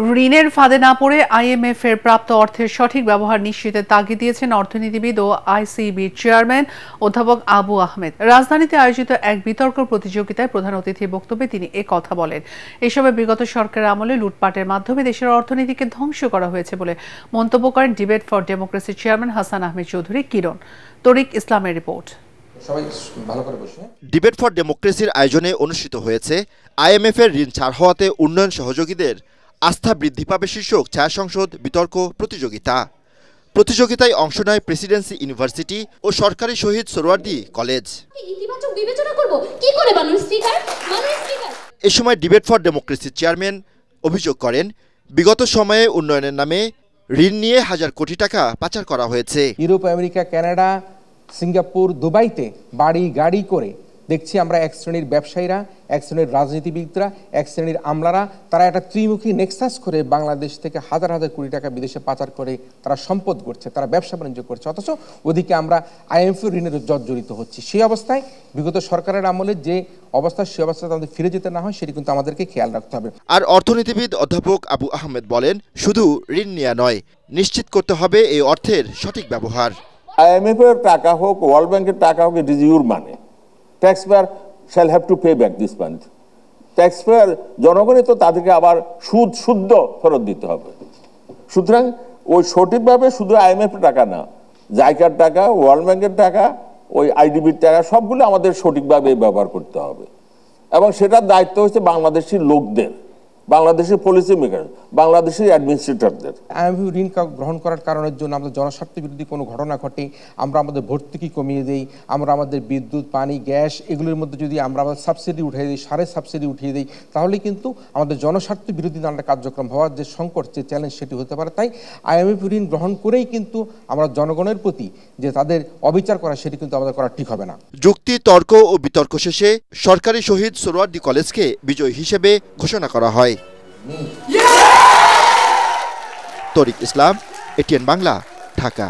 ঋণের ফাঁদে না পড়ে আইএমএফ এর প্রাপ্ত অর্থের সঠিক ব্যবহার নিশ্চিতের তাগিদ দিয়েছেন অর্থনীতিবিদ ও আইসিবির চেয়ারম্যান অধ্যাপক আবু আহমেদ। রাজধানীতে আয়োজিত এক বিতর্ক প্রতিযোগিতায় প্রধান অতিথির বক্তব্যে তিনি কথা বলেন। এসবে বিগত সরকারের আমলে লুটপাটের মাধ্যমে দেশের অর্থনীতিকে ধ্বংস করা হয়েছে বলে মন্তব্য করেন ডিবেট ফর ডেমোক্রেসির চেয়ারম্যান হাসান আহমেদ চৌধুরী কিরণ। তরিক ইসলামের রিপোর্ট। ডিবেট ফর ডেমোক্রেসির আয়োজনে অনুষ্ঠিত হয়েছে আইএমএফ এর ঋণ ছাড় হওয়াতে উন্নয়ন সহযোগীদের আস্থা বৃদ্ধি পাবে শীর্ষক ছায়া সংসদ বিতর্ক প্রতিযোগিতায় অংশ নেয় প্রেসিডেন্সি ইউনিভার্সিটি ও সরকারি শহীদ সোহরাওয়ার্দী কলেজ। এ সময় ডিবেট ফর ডেমোক্রেসির চেয়ারম্যান অভিযোগ করেন, বিগত সময়ে উন্নয়নের নামে ঋণ নিয়ে হাজার কোটি টাকা পাচার করা হয়েছে। ইউরোপ, আমেরিকা, কানাডা, সিঙ্গাপুর, দুবাইতে বাড়ি গাড়ি করে দেখছি আমরা এক শ্রেণীর ব্যবসায়ীরা, এক শ্রেণীর রাজনীতিবিদরা, এক শ্রেণীর আমলারা তারা একটা ত্রিমুখী নেক্সাস করে বাংলাদেশ থেকে হাজার হাজার কোটি টাকা বিদেশে পাচার করে তারা সম্পদ করছে, তারা ব্যবসা বাণিজ্য করছে, অথচ ওদিকে আমরা আইএমএফ ঋণের জর্জরিত হচ্ছি। সেই অবস্থায় বিগত সরকারের আমলে যে অবস্থা, সে অবস্থায় আমাদের ফিরে যেতে না হয় সেটি কিন্তু আমাদেরকে খেয়াল রাখতে হবে। আর অর্থনীতিবিদ অধ্যাপক আবু আহমেদ বলেন, শুধু ঋণ নেওয়া নয়, নিশ্চিত করতে হবে এই অর্থের সঠিক ব্যবহার। IMF এর টাকা হোক, ওয়ার্ল্ড ব্যাংকের টাকা হোক, it is your money. Taxpayer shall have to pay back this money. Taxpayer জনগণই তো তাদেরকে আবার শুদ্ধ ফেরত দিতে হবে। সুতরাং ওই সঠিকভাবে শুধু IMF এর টাকা না, জাইকার টাকা, ওয়ার্ল্ড ব্যাংকের টাকা, ওই আইডিবির টাকা সবগুলো আমাদের সঠিকভাবে ব্যবহার করতে হবে এবং সেটার দায়িত্ব হচ্ছে বাংলাদেশি লোকদের, বাংলাদেশের পলিসি মেকার, বাংলাদেশের অ্যাডমিনিস্ট্রেটরদের। আইএমএফ ঋণ গ্রহণ করার কারণের জন্য আমাদের জনস্বার্থ বিরোধী কোনো ঘটনা ঘটে, আমরা আমাদের ভর্তুকি কমিয়ে দেই, আমরা আমাদের বিদ্যুৎ, পানি, গ্যাস এগুলোর মধ্যে যদি আমরা আমাদের সাবসিডি উঠিয়ে দিই, সারের সাবসিডি উঠিয়ে দিই, তাহলে কিন্তু আমাদের জনস্বার্থ বিরোধী নানা কার্যক্রম হওয়ার যে সংকট, যে চ্যালেঞ্জ সেটি হতে পারে। তাই আইএমএফ ঋণ গ্রহণ করেই কিন্তু আমরা জনগণের প্রতি যে তাদের অবিচার করা, সেটি কিন্তু আমাদের করা ঠিক হবে না। যুক্তি, তর্ক ও বিতর্ক শেষে সরকারি শহীদ সোহরাওয়ার্দী কলেজকে বিজয়ী হিসেবে ঘোষণা করা হয়। তরিক ইসলাম, এটিএন বাংলা, ঢাকা।